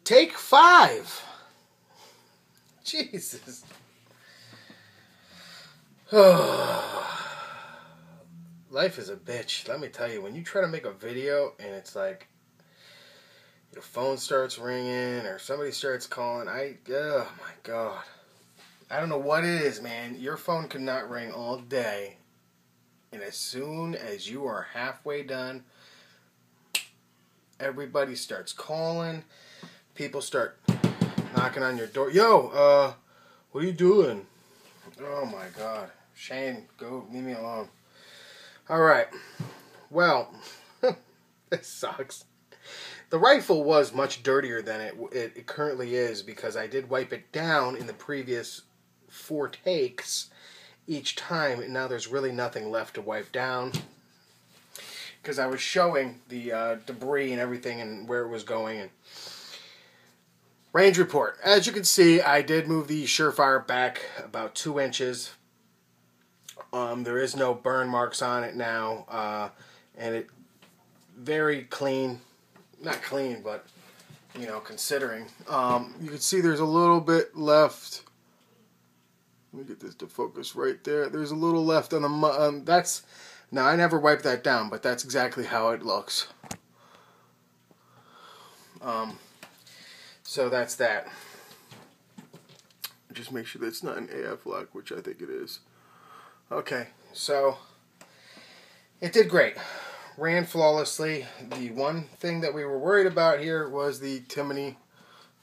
Take 5. Jesus. Life is a bitch. Let me tell you, when you try to make a video and it's like your phone starts ringing or somebody starts calling, oh my God. I don't know what it is, man. Your phone could not ring all day. And as soon as you are halfway done, everybody starts calling. People start knocking on your door. Yo, what are you doing? Oh my God. Shane, go, leave me alone. Alright. Well, this sucks. The rifle was much dirtier than it currently is because I did wipe it down in the previous 4 takes each time, and now there's really nothing left to wipe down because I was showing the debris and everything and where it was going. And range report. As you can see, I did move the Surefire back about 2 inches. There is no burn marks on it now, and it very clean. Not clean, but you know, considering. You can see there's a little bit left. Let me get this to focus right there. There's a little left on the that's. Now I never wiped that down, but that's exactly how it looks. So that's that. Just make sure that's not an AF lock, which I think it is. Okay, so it did great. Ran flawlessly. The one thing that we were worried about here was the Timney.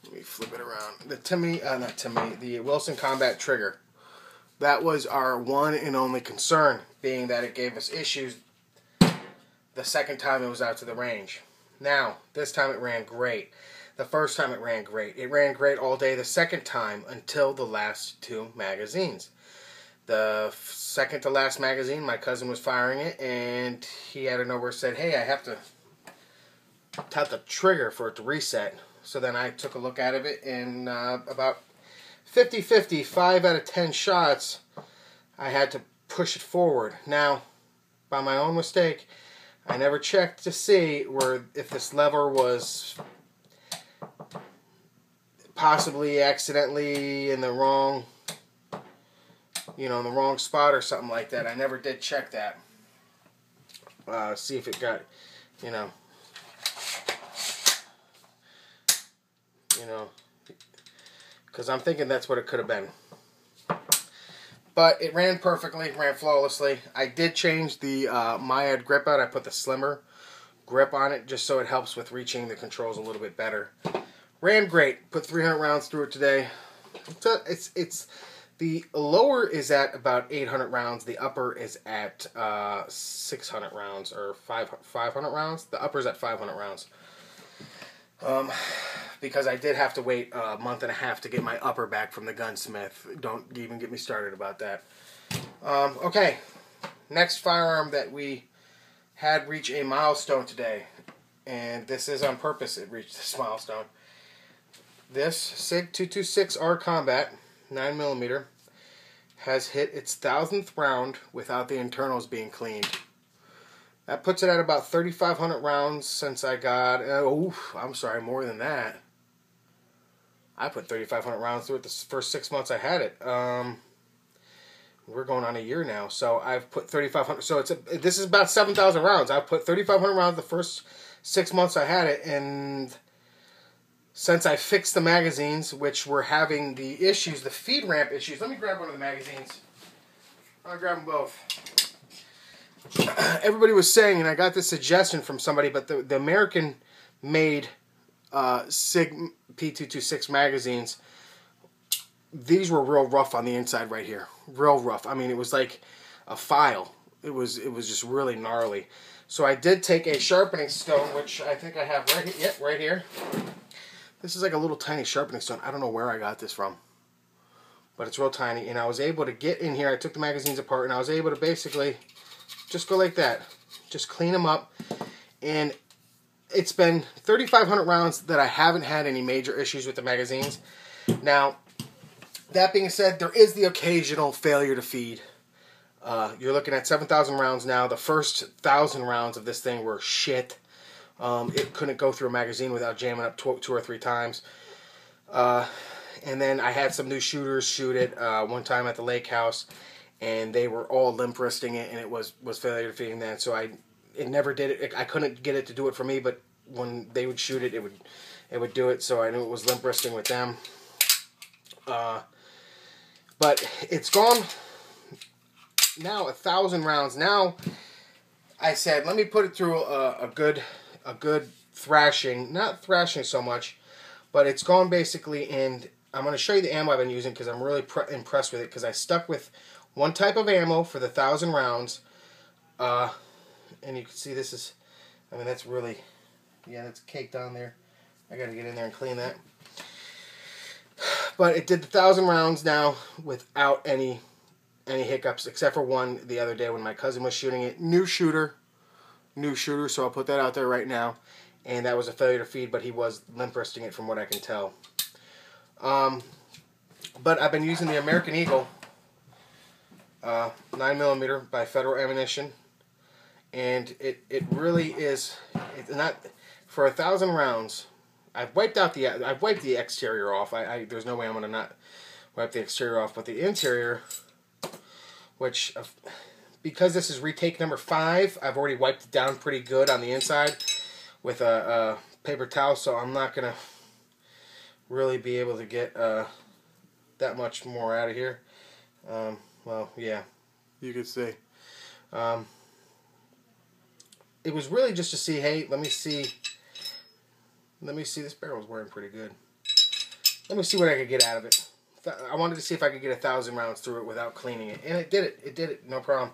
Let me flip it around. The the Wilson Combat trigger. That was our one and only concern, being that it gave us issues the second time it was out to the range. Now, this time it ran great. The first time it ran great. It ran great all day the second time until the last 2 magazines. The second to last magazine, my cousin was firing it, and he out of nowhere said, hey, I have to tap the trigger for it to reset. So then I took a look at it, and about 50-50, 5 out of 10 shots, I had to push it forward. Now, by my own mistake, I never checked to see if this lever was possibly accidentally in the wrong, in the wrong spot or something like that. I never did check that. See if it got, because I'm thinking that's what it could have been. But it ran perfectly, ran flawlessly. I did change the Myad grip out. I put the slimmer grip on it just so it helps with reaching the controls a little bit better. Ran great. Put 300 rounds through it today. It's the lower is at about 800 rounds. The upper is at 600 rounds or 500 rounds. The upper is at 500 rounds. Because I did have to wait a month and a half to get my upper back from the gunsmith. Don't even get me started about that. Okay, next firearm that we had reach a milestone today, and this is on purpose. It reached this milestone. This SIG 226R Combat 9mm has hit its 1000th round without the internals being cleaned. That puts it at about 3,500 rounds since I got, I'm sorry, more than that. I put 3,500 rounds through it the first 6 months I had it. We're going on a year now, so I've put 3,500. So this is about 7,000 rounds. I've put 3,500 rounds the first 6 months I had it, and since I fixed the magazines, which were having the issues, the feed ramp issues. Let me grab one of the magazines. I'll grab them both. Everybody was saying, and I got this suggestion from somebody, but the American-made SIG P226 magazines, these were real rough on the inside right here. Real rough. I mean, it was like a file. It was just really gnarly. So I did take a sharpening stone, which I think I have right here. This is like a little tiny sharpening stone. I don't know where I got this from, but it's real tiny. And I was able to get in here. I took the magazines apart, and I was able to basically just go like that. Just clean them up. And it's been 3,500 rounds that I haven't had any major issues with the magazines. Now, that being said, there is the occasional failure to feed. You're looking at 7,000 rounds now. The first 1,000 rounds of this thing were shit. It couldn't go through a magazine without jamming up 2 or 3 times. And then I had some new shooters shoot it one time at the lake house, and they were all limp wristing it, and it was failure defeating that. So it never did it. I couldn't get it to do it for me, but when they would shoot it, it would do it. So I knew it was limp wristing with them. But it's gone now 1,000 rounds. Now I said, let me put it through a good thrashing. Not thrashing so much, but it's gone basically. And I'm going to show you the ammo I've been using because I'm really impressed with it, because I stuck with one type of ammo for the 1,000 rounds. And you can see this is, I mean, that's really, yeah, that's caked on there. I got to get in there and clean that. But it did the 1,000 rounds now without any hiccups, except for one the other day when my cousin was shooting it. New shooter, so I'll put that out there right now. And that was a failure to feed, but he was limp wristing it from what I can tell. But I've been using the American Eagle 9mm by Federal Ammunition, and it really is. It's not for 1,000 rounds. I've wiped the exterior off. There's no way I'm gonna not wipe the exterior off, but the interior, which because this is retake number 5, I've already wiped it down pretty good on the inside with a paper towel, so I'm not gonna really be able to get that much more out of here. Well, yeah, you could see. It was really just to see, hey, let me see, this barrel's wearing pretty good. Let me see what I could get out of it. I wanted to see if I could get 1,000 rounds through it without cleaning it, and it did it, no problem,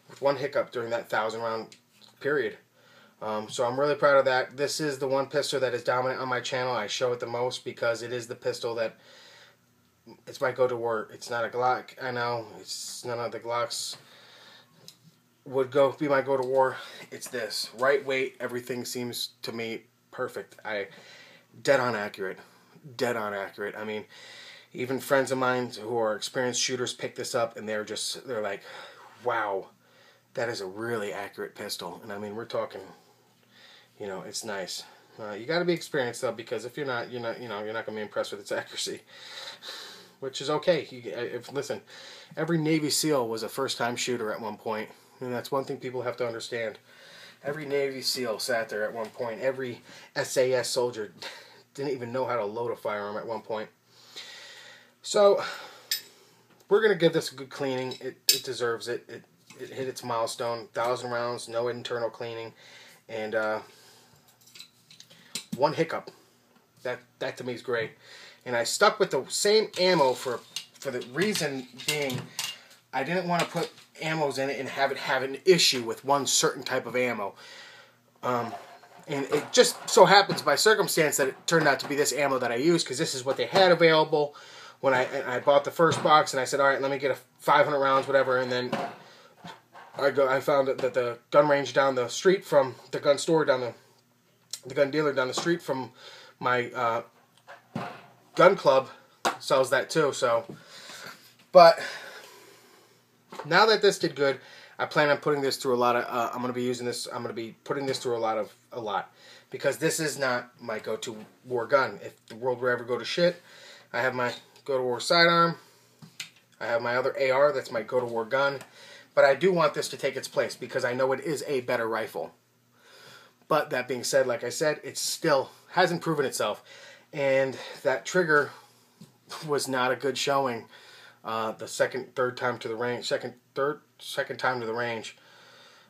with one hiccup during that 1,000 round period. So I'm really proud of that. This is the one pistol that is dominant on my channel. I show it the most because it is the pistol that, it's my go-to war. It's not a Glock. I know it's none of the Glocks would be my go-to war. It's this. Right weight. Everything seems to me perfect. Dead on accurate. Dead on accurate. I mean, even friends of mine who are experienced shooters pick this up and they're like, wow, that is a really accurate pistol. And I mean, we're talking, you know, it's nice. You got to be experienced though, because if you're not, you're not going to be impressed with its accuracy. Which is okay. Listen, every Navy SEAL was a first-time shooter at one point, and that's one thing people have to understand. Every Navy SEAL sat there at one point. Every SAS soldier didn't even know how to load a firearm at one point. So we're gonna give this a good cleaning. It deserves it. It hit its milestone. 1,000 rounds, no internal cleaning, and one hiccup. That to me is great. And I stuck with the same ammo for the reason being I didn't want to put ammos in it and have it have an issue with one certain type of ammo. And it just so happens by circumstance that it turned out to be this ammo that I used, because this is what they had available when I bought the first box, and I said, all right, let me get a 500 rounds, whatever, and then I found that the gun range down the street from the gun store, the gun dealer down the street from my gun club sells that too. So, but now that this did good, I plan on putting this through a lot of. I'm going to be using this. I'm going to be putting this through a lot, because this is not my go-to war gun. If the world were ever go to shit, I have my go-to war sidearm. I have my other AR. That's my go-to war gun. But I do want this to take its place because I know it is a better rifle. But that being said, like I said, it still hasn't proven itself. And that trigger was not a good showing. The second time to the range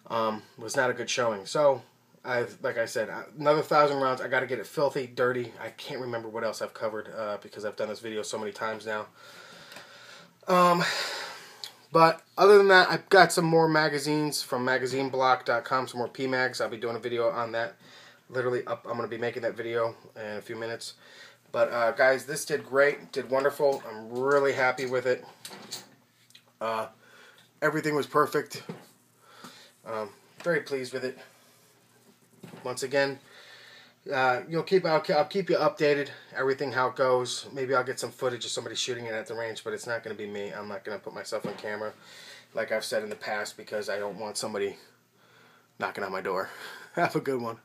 was not a good showing. So, like I said, another 1,000 rounds. I got to get it filthy, dirty. I can't remember what else I've covered because I've done this video so many times now. But other than that, I've got some more magazines from magazineblock.com, some more PMags. I'll be doing a video on that. Literally up. I'm going to be making that video in a few minutes. But guys, this did great. Did wonderful. I'm really happy with it. Everything was perfect. Very pleased with it. Once again, I'll keep you updated. Everything how it goes. Maybe I'll get some footage of somebody shooting it at the range, but it's not going to be me. I'm not going to put myself on camera, like I've said in the past, because I don't want somebody knocking on my door. Have a good one.